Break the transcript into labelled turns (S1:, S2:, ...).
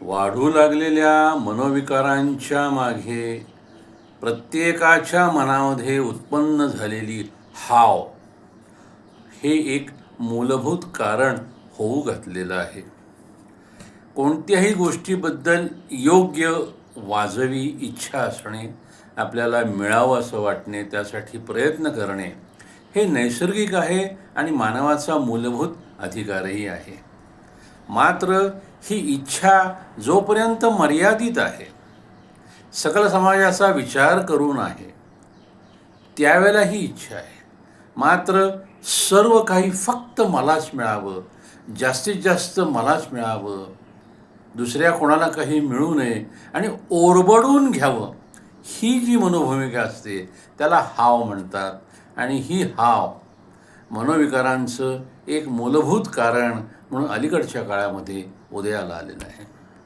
S1: वाढू लागलेल्या मनोविकारांच्या मागे प्रत्येकाच्या मनामध्ये उत्पन्न झालेली हाव हे एक मूलभूत कारण होऊ घातलेलं आहे. कोणत्याही गोष्टीबद्दल योग्य वाजवी इच्छा असणे, आपल्याला मिळावं असं वाटणे, त्यासाठी प्रयत्न करणे हे नैसर्गिक आहे आणि मानवाचा मूलभूत अधिकारही आहे. मात्र ही इच्छा जोपर्यंत मर्यादित आहे, सकल समाजाचा विचार करून आहे, त्यावेळेला ही इच्छा आहे. मात्र सर्व काही फक्त मलाच मिळावं, जास्तीत जास्त मलाच मिळावं, दुसऱ्या कोणाला काही मिळू नये आणि ओरबडून घ्यावं, ही जी मनोभूमिका असते त्याला हाव म्हणतात. आणि ही हाव मनोविकारांचं एक मूलभूत कारण म्हणून अलीकडच्या काळामध्ये उदयाला आलेलं आहे.